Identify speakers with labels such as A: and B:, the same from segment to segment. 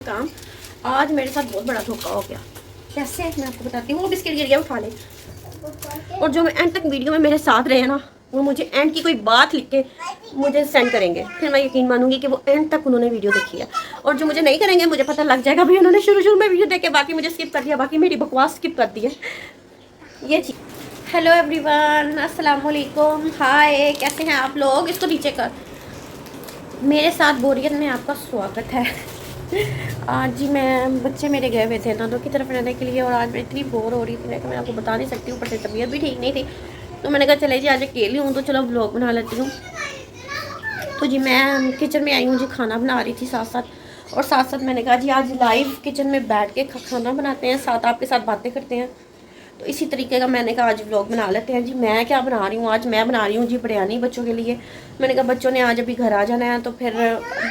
A: काम। आज मेरे साथ बहुत बड़ा धोखा हो गया। कैसे मैं आपको बताती हूँ। वो बिस्किट गिर गया, उठा ले। और जो मैं एंड तक वीडियो में मेरे साथ रहे ना, वो मुझे एंड की कोई बात लिख के मुझे सेंड करेंगे, फिर मैं यकीन मानूंगी कि वो एंड तक उन्होंने वीडियो देखी है। और जो मुझे नहीं करेंगे, मुझे पता लग जाएगा भाई उन्होंने शुरू में वीडियो देखे, बाकी मुझे स्किप कर दिया, बाकी मेरी बकवास स्किप कर दी है। ये चीज। हेलो एवरीवन, अस्सलाम वालेकुम, हाय, कैसे हैं आप लोग। इसको नीचे कर। मेरे साथ बोरियत में आपका स्वागत है। आज जी मैं बच्चे मेरे गए हुए थे नानों की तरफ रहने के लिए, और आज मैं इतनी बोर हो रही थी कि मैं आपको बता नहीं सकती। ऊपर से तबीयत भी ठीक नहीं थी, तो मैंने कहा चले जी आज अकेली हूँ तो चलो व्लॉग बना लेती हूँ। तो जी मैं किचन में आई हूँ जी, खाना बना रही थी साथ साथ। और साथ साथ मैंने कहा जी आज लाइव किचन में बैठ के खाना बनाते हैं, साथ आपके साथ बातें करते हैं। तो इसी तरीके का मैंने कहा आज व्लॉग बना लेते हैं जी। मैं क्या बना रही हूँ आज, मैं बना रही हूँ जी बिरयानी बच्चों के लिए। मैंने कहा बच्चों ने आज अभी घर आ जाना है, तो फिर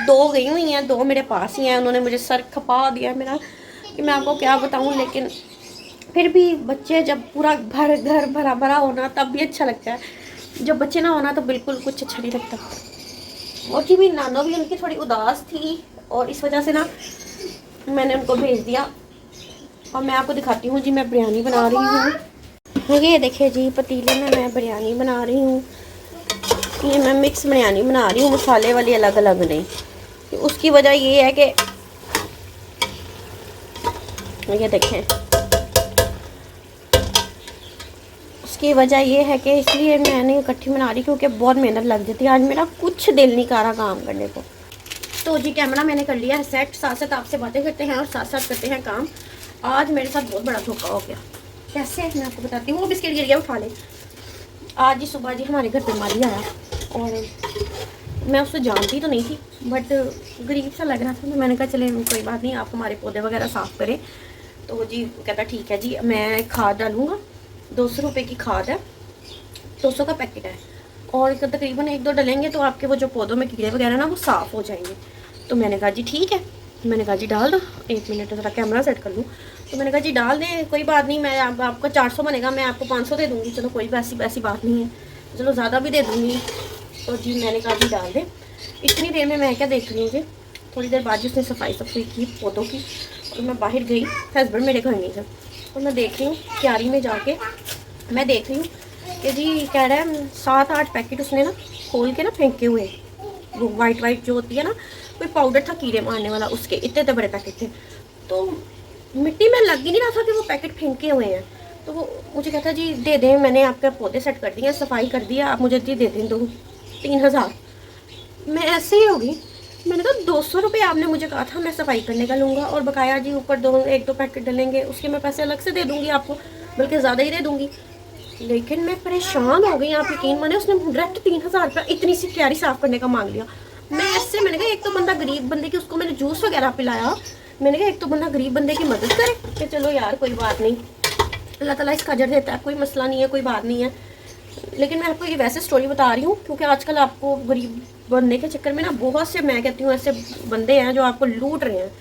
A: दो गई हुई हैं, दो मेरे पास ही हैं। उन्होंने मुझे सर खपा दिया मेरा कि मैं आपको क्या बताऊँ, लेकिन फिर भी बच्चे जब पूरा घर भरा भरा होना तब भी अच्छा लगता है। जब बच्चे ना होना तो बिल्कुल कुछ अच्छा नहीं लगता। और जी भी नानो भी उनकी थोड़ी उदास थी, और इस वजह से ना मैंने उनको भेज दिया। और मैं आपको दिखाती हूँ जी मैं बिरयानी बना रही हूँ। ये देखिए जी पतीले में मैं बिरयानी बना रही हूँ। ये मैं मिक्स बिरयानी बना रही हूँ, मसाले वाली अलग अलग नहीं। तो उसकी वजह ये है कि ये देखें, उसकी वजह ये है कि इसलिए मैंने इकट्ठी बना रही क्योंकि बहुत मेहनत लग जाती है। आज मेरा कुछ दिल नहीं कर रहा काम करने को। तो जी कैमरा मैंने कर लिया है सेट, साथ साथ आपसे बातें करते हैं और साथ साथ करते हैं काम। आज मेरे साथ बहुत बड़ा धोखा हो गया। कैसे मैं आपको बताती हूँ। वो बिस्किट गिर गया, उठा ले। आज जी सुबह जी हमारे घर पे माली आया, और मैं उससे जानती तो नहीं थी, बट गरीब सा लग रहा था। तो मैंने कहा चले कोई बात नहीं, आप हमारे पौधे वगैरह साफ़ करें। तो जी कहता ठीक है जी, मैं खाद डालूँगा। 200 रुपये की खाद है, 200 का पैकेट है, और तकरीबन 1-2 डलेंगे तो आपके वो जो पौधों में कीड़े वगैरह ना वो साफ़ हो जाएंगे। तो मैंने कहा जी ठीक है। मैंने कहा जी डाल दो, 1 मिनट ज़रा कैमरा सेट कर लूँ। तो मैंने कहा जी डाल दें, कोई बात नहीं, मैं आपका 400 बनेगा, मैं आपको 500 दे दूँगी। चलो कोई वैसी बात नहीं है, चलो ज़्यादा भी दे दूँगी। तो जी मैंने कहा जी डाल दें। इतनी देर में मैं क्या देख रही हूँ जी, थोड़ी देर बाद उसने सफाई की पौधों की, और मैं बाहर गई, हस्बैंड मेरे घर नहीं थे। तो मैं देख रही हूँ क्यारी में जाके, मैं देख रही हूँ कि जी कह रहा है 7-8 पैकेट उसने ना खोल के ना फेंके हुए। वो वाइट जो होती है ना, कोई पाउडर था कीड़े मारने वाला, उसके इतने बड़े पैकेट थे। तो मिट्टी में लग ही नहीं रहा था कि वो पैकेट फेंके हुए हैं। तो वो मुझे कहता जी दे दें, मैंने आपके पौधे सेट कर दिए, सफाई कर दिया, आप मुझे दे दें दो 3000। मैं ऐसे ही होगी। मैंने कहा 200 रुपये आपने मुझे कहा था मैं सफाई करने का लूँगा, और बकाया जी ऊपर 1-2 पैकेट डलेंगे, उसके मैं पैसे अलग से दे दूँगी आपको, बल्कि ज़्यादा ही दे दूँगी। लेकिन मैं परेशान हो गई, आप यकीन माने उसने डायरेक्ट 3000 रुपया इतनी सी क्यारी साफ़ करने का मांग लिया। मैं ऐसे, मैंने कहा एक तो बंदा गरीब बंदे की, उसको मैंने जूस वगैरह पिलाया। मैंने कहा एक तो बंदा गरीब बंदे की मदद करे कि चलो यार कोई बात नहीं, अल्लाह ताला इसका अजर देता है, कोई मसला नहीं है, कोई बात नहीं है। लेकिन मैं आपको ये वैसे स्टोरी बता रही हूँ क्योंकि आजकल आपको गरीब बनने के चक्कर में ना बहुत से, मैं कहती हूँ ऐसे बंदे हैं जो आपको लूट रहे हैं,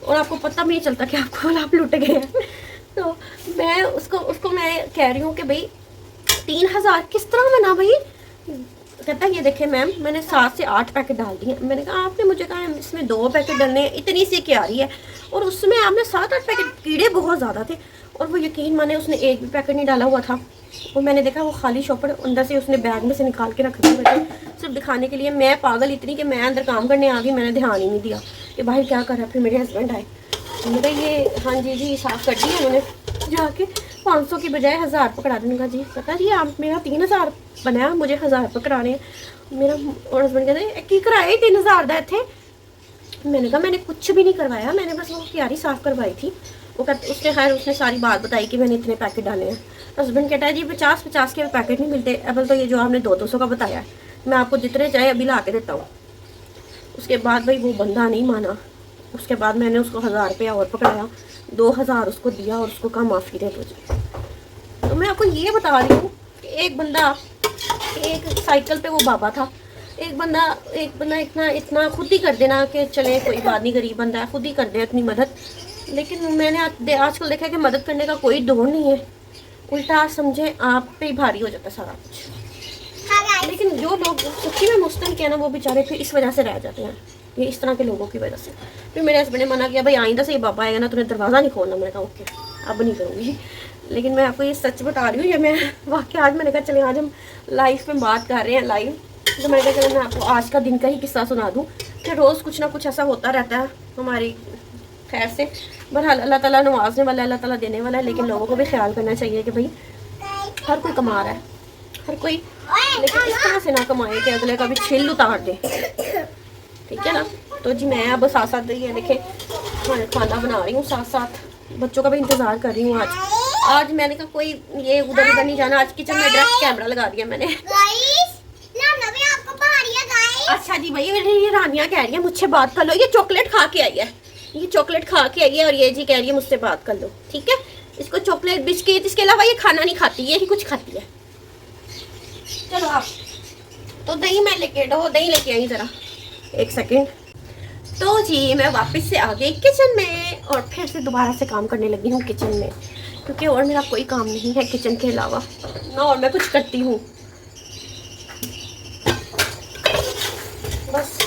A: और आपको पता भी नहीं चलता कि आपको आप लूट गए हैं। तो मैं उसको मैं कह रही हूँ कि भाई 3000 किस तरह मना भाई। कहता है ये देखे मैम, मैंने 7 से 8 पैकेट डाल दिए। मैंने कहा आपने मुझे कहा इसमें 2 पैकेट डालने हैं, इतनी सी क्यारी है, और उसमें आपने 7-8 पैकेट, कीड़े बहुत ज़्यादा थे। और वो यकीन माने उसने एक भी पैकेट नहीं डाला हुआ था। और मैंने देखा वो खाली शॉपर अंदर से उसने बैग में से निकाल के रख दिया सिर्फ दिखाने के लिए। मैं पागल इतनी कि मैं अंदर काम करने आ गई, मैंने ध्यान ही नहीं दिया कि भाई क्या कर रहा है। फिर मेरे हस्बैंड आए, मेरा ये हाँ जी साफ़ कर दिया उन्होंने, जाके 500 की बजाय 1000 पकड़ा देने का जी। पता जी आप मेरा 3000 बनाया, मुझे 1000 पकड़ाने हैं मेरा। और हस्बैंड कहते की कराया 3000 दा थे। मैंने कहा मैंने कुछ भी नहीं करवाया, मैंने बस वो क्यारी साफ़ करवाई थी। वो कहते उसने खैर उसने सारी बात बताई कि मैंने इतने पैकेट डाले हैं। हस्बैंड कहता है जी 50-50 के पैकेट नहीं मिलते, अब तो ये जो आपने 200 का बताया है, मैं आपको जितने चाहे अभी ला के देता हूँ। उसके बाद भाई वो बंदा नहीं माना। उसके बाद मैंने उसको 1000 रुपया और पकड़ाया, 2000 उसको दिया, और उसको कहा माफ़ी दे तुझे। तो मैं आपको ये बता रही हूँ कि एक बंदा, एक साइकिल पे वो बाबा था, एक बंदा इतना खुद ही कर देना कि चले कोई बात नहीं, गरीब बंदा है खुद ही कर दे अपनी मदद। लेकिन मैंने आजकल देखा कि मदद करने का कोई दौर नहीं है, उल्टा समझे आप पे ही भारी हो जाता है सारा कुछ। लेकिन जो लोग सच्ची में मुस्तैद है ना, वो बेचारे फिर इस वजह से रह जाते हैं। ये इस तरह के लोगों की वजह से। फिर मेरे हस्बैंड ने मना किया, भाई आइंदा से ये बाबा आएगा ना तुम्हें दरवाज़ा नहीं खोलना। मैंने कहा ओके अब नहीं करूँगी। लेकिन मैं आपको ये सच बता रही हूँ, ये मैं वाकई आज मैंने कहा चले आज हम लाइव में बात कर रहे हैं लाइव, तो मैंने कहा चलो मैं आपको आज का दिन का ही किस्सा सुना दूँ कि रोज़ कुछ ना कुछ ऐसा होता रहता है हमारी खैर से। बहरहाल अल्लाह ताला नवाजने वाला है, अल्लाह ताला देने वाला है, लेकिन लोगों को भी ख्याल करना चाहिए कि भाई हर कोई कमा रहा है, हर कोई, लेकिन इस तरह से ना कमाए कि अगले का भी छिल उतार दे, ठीक है ना। तो जी मैं अब साथ साथ ये देखे खाना बना रही हूँ, साथ साथ बच्चों का भी इंतज़ार कर रही हूँ। आज मैंने कहा कोई ये उधर उधर नहीं जाना, आज किचन में डायरेक्ट कैमरा लगा दिया मैंने। अच्छा जी भाई ये रानिया कह रही है मुझसे बात कर लो, ये चॉकलेट खा के आई है, ये चॉकलेट खा के आई है और ये जी कह रही है मुझसे बात कर लो, ठीक है। इसको चॉकलेट बिस्किट इसके अलावा ये खाना नहीं खाती, ये ही कुछ खाती है। चलो आप तो दही मैं लेके दही लेके आई ज़रा, एक सेकेंड। तो जी मैं वापस से आ गई किचन में और फिर से दोबारा से काम करने लगी हूँ किचन में, क्योंकि और मेरा कोई काम नहीं है किचन के अलावा ना, और मैं कुछ करती हूँ। बस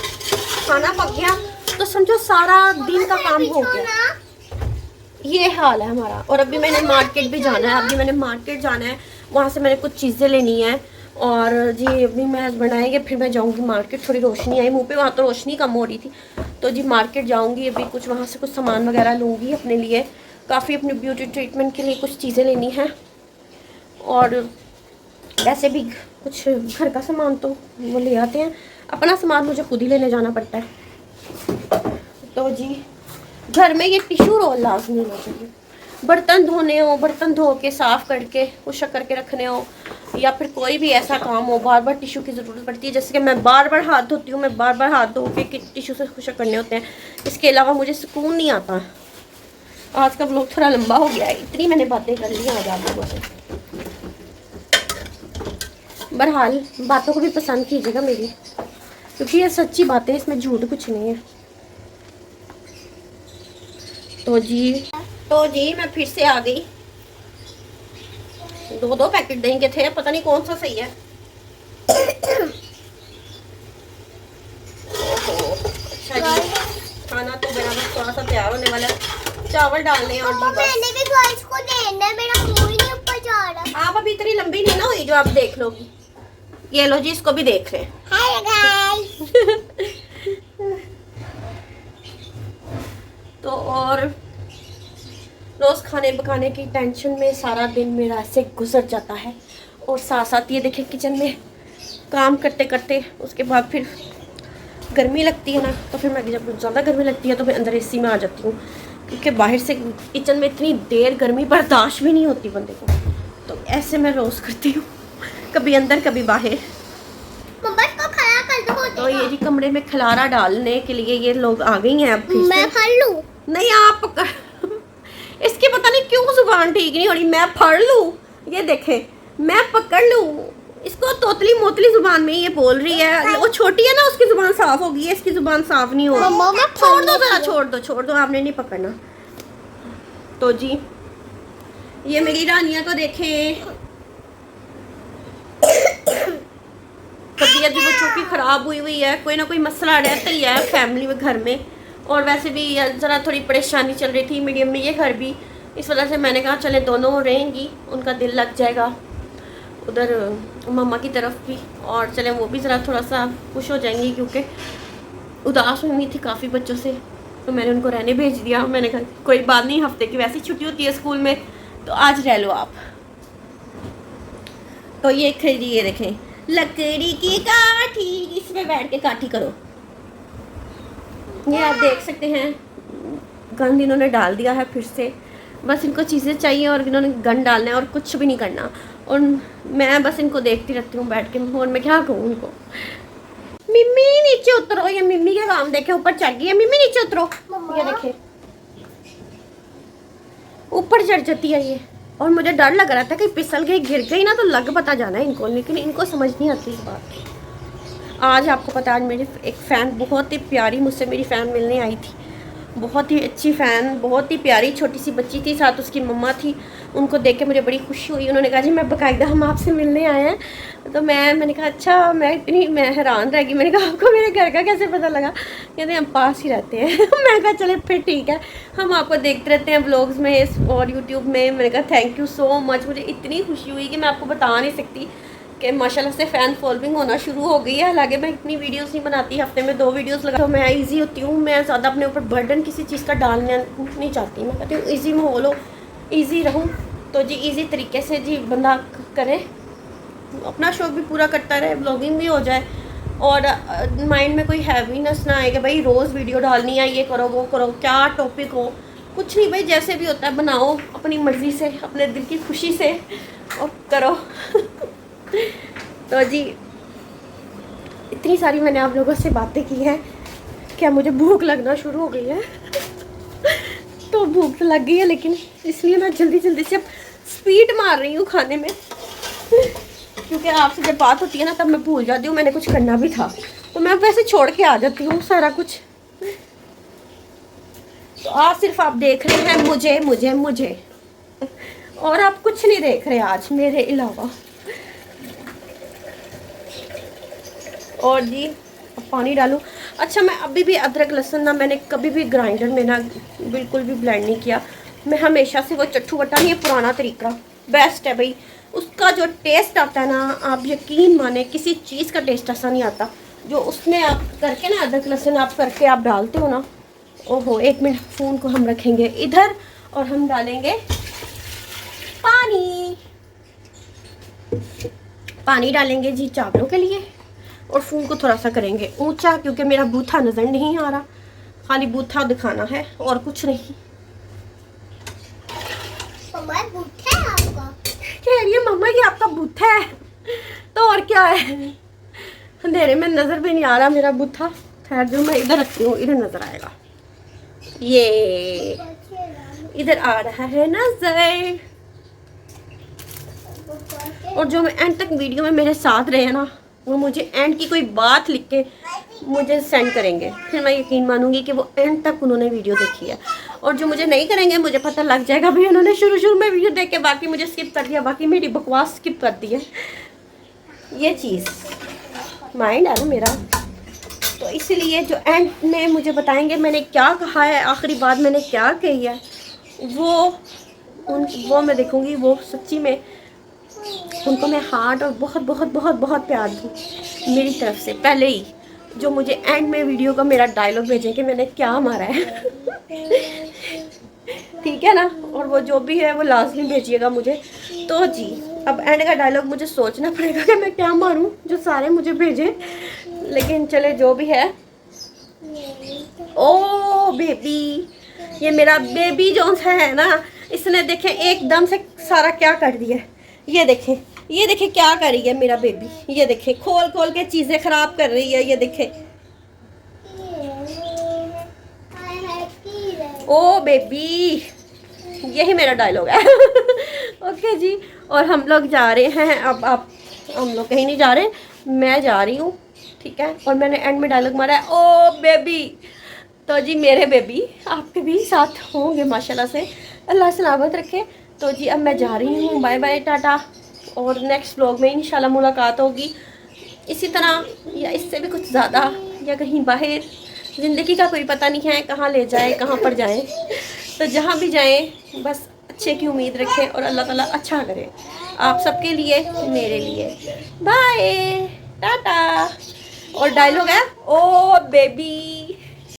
A: खाना पक गया तो समझो सारा दिन का काम हो गया, ये हाल है हमारा। और अभी मैंने मार्केट भी जाना है, अभी मैंने मार्केट जाना है, वहाँ से मैंने कुछ चीज़ें लेनी है। और जी अभी मैं हस्बैंड आएंगे फिर मैं जाऊँगी मार्केट। थोड़ी रोशनी आई मुंह पे, वहाँ तो रोशनी कम हो रही थी, तो जी मार्केट जाऊँगी अभी, कुछ वहाँ से कुछ सामान वगैरह लूँगी अपने लिए, काफ़ी अपने ब्यूटी ट्रीटमेंट के लिए कुछ चीज़ें लेनी है। और वैसे भी कुछ घर का सामान तो वो ले आते हैं, अपना सामान मुझे खुद ही लेने जाना पड़ता है। तो जी घर में ये टिश्यू रोल लाजमी होना चाहिए, बर्तन धोने हो, बर्तन धो के साफ़ करके खुशक करके रखने हो, या फिर कोई भी ऐसा काम हो बार बार टिश्यू की ज़रूरत पड़ती है। जैसे कि मैं बार बार हाथ धोती हूँ, मैं बार बार हाथ धो के टिश्यू से खुशक करने होते हैं, इसके अलावा मुझे सुकून नहीं आता। आज का व्लॉग थोड़ा लंबा हो गया है, इतनी मैंने बातें कर ली आज आप लोगों से। बहरहाल बातों को भी पसंद कीजिएगा मेरी, क्योंकि ये सच्ची बातें, इसमें झूठ कुछ नहीं है। तो जी मैं फिर से आ गई, दो पैकेट दही के थे, पता नहीं कौन सा सही है। अच्छा जी खाना तो मेरा बस थोड़ा सा तैयार होने वाला है, चावल डालने और जी
B: मैंने भी गाइस को देना है, मेरा मुंह ही नहीं ऊपर जा रहा।
A: आप अभी इतनी लंबी नहीं ना हुई जो आप देख लोगी। ये लो जी इसको भी देख रहे।
B: Hi guys.
A: तो और रोज़ खाने पकाने की टेंशन में सारा दिन मेरा ऐसे गुजर जाता है, और साथ साथ ये देखें किचन में काम करते करते उसके बाद फिर गर्मी लगती है ना, तो फिर मैं जब ज़्यादा गर्मी लगती है तो मैं अंदर एसी में आ जाती हूँ, क्योंकि बाहर से किचन में इतनी देर गर्मी बर्दाश्त भी नहीं होती बंदे को। तो ऐसे मैं रोज़ करती हूँ, कभी अंदर कभी बाहर। तो ये जी कमरे में खलारा डालने के लिए ये लोग आ गई हैं। अब फिर
B: मैं फड़ लूं?
A: नहीं आप इसकी पता नहीं क्यों जुबान ठीक नहीं हो रही। मैं फड़ लूं, ये देखें मैं पकड़ लूं, इसको तोतली मोतली जुबान में ये बोल रही है। वो छोटी है ना उसकी जुबान साफ होगी, इसकी जुबान साफ नहीं हो रही। छोड़ दो जरा, छोड़ दो आपने नहीं पकड़ना। तो जी ये मेरी रानिया को देखें, तबीयत भी बच्चों की ख़राब हुई है, कोई ना कोई मसला रहता ही है फैमिली में, घर में। और वैसे भी ज़रा थोड़ी परेशानी चल रही थी मीडियम में ये घर भी, इस वजह से मैंने कहा चले दोनों रहेंगी, उनका दिल लग जाएगा उधर मम्मा की तरफ भी, और चले वो भी ज़रा थोड़ा सा खुश हो जाएंगी, क्योंकि उदास हुई थी काफ़ी बच्चों से। तो मैंने उनको रहने भेज दिया, मैंने कहा कोई बात नहीं, हफ्ते की वैसी छुट्टी होती है स्कूल में, तो आज रह लो आप। तो ये खरीदी, ये देखें लकड़ी की काठी, इसमें बैठ के काठी करो। ये आप देख सकते हैं गंद इन्होंने डाल दिया है फिर से, बस इनको चीज़ें चाहिए और इन्होंने गंद डालना है और कुछ भी नहीं करना। और मैं बस इनको देखती रहती हूँ बैठ के, और मैं क्या कहूँ उनको, मिम्मी नीचे उतरो। ये मिम्मी के काम देखे ऊपर चढ़ गई है, मिम्मी नीचे उतरो। ये देखे ऊपर चढ़ जाती है ये, और मुझे डर लग रहा था कि फिसल गई गिर गई ना तो लग पता जाना है इनको, लेकिन इनको समझ नहीं आती इस बात की। आज आपको पता, आज मेरी एक फ़ैन बहुत ही प्यारी मुझसे मेरी फ़ैन मिलने आई थी, बहुत ही अच्छी फ़ैन, बहुत ही प्यारी छोटी सी बच्ची थी, साथ उसकी मम्मा थी। उनको देख के मुझे बड़ी खुशी हुई। उन्होंने कहा जी मैं बाकायदा हम आपसे मिलने आए हैं। तो मैंने कहा अच्छा, मैं हैरान रह गई। मैंने कहा आपको मेरे घर का कैसे पता लगा? कहते हम पास ही रहते हैं। मैं कहा चले फिर ठीक है, हम आपको देखते रहते हैं व्लॉग्स में और यूट्यूब में। मैंने कहा थैंक यू सो मच। मुझे इतनी खुशी हुई कि मैं आपको बता नहीं सकती कि माशाल्लाह से फ़ैन फॉलोइंग होना शुरू हो गई है। हालांकि मैं इतनी वीडियोस नहीं बनाती, हफ्ते में 2 वीडियोस लगा तो मैं ईजी होती हूँ। मैं ज़्यादा अपने ऊपर बर्डन किसी चीज़ का डालना नहीं चाहती। मैं कहती हूँ ईजी माहौल हो, ईजी रहूँ। तो जी ईजी तरीके से जी बंदा करे, अपना शौक भी पूरा करता रहे, ब्लॉगिंग भी हो जाए और माइंड में कोई हैवीनेस ना आए कि भाई रोज़ वीडियो डालनी है, ये करो वो करो, क्या टॉपिक हो। कुछ नहीं भाई, जैसे भी होता है बनाओ अपनी मर्ज़ी से, अपने दिल की खुशी से और करो। तो जी इतनी सारी मैंने आप लोगों से बातें की हैं, क्या मुझे भूख लगना शुरू हो गई है। तो भूख तो लग गई है, लेकिन इसलिए मैं जल्दी जल्दी से अब स्पीड मार रही हूँ खाने में, क्योंकि आपसे जब बात होती है ना तब मैं भूल जाती हूँ मैंने कुछ करना भी था। तो मैं वैसे छोड़ के आ जाती हूँ सारा कुछ। तो आज सिर्फ आप देख रहे हैं मुझे मुझे मुझे, और आप कुछ नहीं देख रहे आज मेरे अलावा। और जी अब पानी डालूं। अच्छा, मैं अभी भी अदरक लहसुन ना मैंने कभी भी ग्राइंडर में ना बिल्कुल भी ब्लेंड नहीं किया। मैं हमेशा से वो चट्टू बट्टा नहीं, पुराना तरीका बेस्ट है भाई। उसका जो टेस्ट आता है ना, आप यकीन माने किसी चीज़ का टेस्ट ऐसा नहीं आता जो उसने आप करके ना, अदरक लहसुन आप करके आप डालते हो ना। ओहो, 1 मिनट फ़ोन को हम रखेंगे इधर और हम डालेंगे पानी। पानी डालेंगे जी चावलों के लिए, और फ़ोन को थोड़ा सा करेंगे ऊंचा, क्योंकि मेरा बूथा नज़र नहीं आ रहा, खाली बूथा दिखाना है और कुछ नहीं।
B: बूथा है आपका?
A: कह रही है मम्मा ये आपका बूथा है, तो और क्या है। अंधेरे में नज़र भी नहीं आ रहा मेरा बूथा। खैर जो मैं इधर रखती हूँ इधर नज़र आएगा। ये इधर आ रहा है नज़र। और जो मैं एंड तक वीडियो में मेरे साथ रहे ना, वो मुझे एंड की कोई बात लिख के मुझे सेंड करेंगे, फिर मैं यकीन मानूंगी कि वो एंड तक उन्होंने वीडियो देखी है। और जो मुझे नहीं करेंगे, मुझे पता लग जाएगा भाई उन्होंने शुरू में वीडियो देख के बाकी मुझे स्किप कर दिया, बाकी मेरी बकवास स्किप कर दी है। ये चीज़ माइंड है ना मेरा, तो इसलिए जो एंड में मुझे बताएंगे मैंने क्या कहा है, आखिरी बात मैंने क्या कही है, वो मैं देखूँगी। वो सच्ची में उनको मैं हार्ट और बहुत बहुत बहुत बहुत प्यार दूँ मेरी तरफ से पहले ही, जो मुझे एंड में वीडियो का मेरा डायलॉग भेजें कि मैंने क्या मारा है। ठीक है ना, और वो जो भी है वो लास्ट में भेजिएगा मुझे। तो जी अब एंड का डायलॉग मुझे सोचना पड़ेगा कि मैं क्या मारूं जो सारे मुझे भेजें, लेकिन चले जो भी है। ओ बेबी, ये मेरा बेबी जो है ना, इसने देखे एकदम से सारा क्या कर दिया। ये देखें क्या कर रही है मेरा बेबी। ये देखें खोल खोल के चीज़ें ख़राब कर रही है। ये देखें, ओ बेबी, यही मेरा डायलॉग है। ओके जी, और हम लोग जा रहे हैं अब। आप हम लोग कहीं नहीं जा रहे, मैं जा रही हूँ, ठीक है। और मैंने एंड में डायलॉग मारा है ओ बेबी। तो जी मेरे बेबी आपके भी साथ होंगे माशाल्लाह से, अल्लाह सलामत रखे। तो जी अब मैं जा रही हूँ, बाय बाय टाटा। और नेक्स्ट व्लॉग में इंशाल्लाह मुलाकात होगी इसी तरह या इससे भी कुछ ज़्यादा, या कहीं बाहर। ज़िंदगी का कोई पता नहीं है कहाँ ले जाए कहाँ पर जाए। तो जहाँ भी जाएं बस अच्छे की उम्मीद रखें और अल्लाह ताला अच्छा करे आप सबके लिए, मेरे लिए। बाय टाटा। और डायलॉग है ओ बेबी।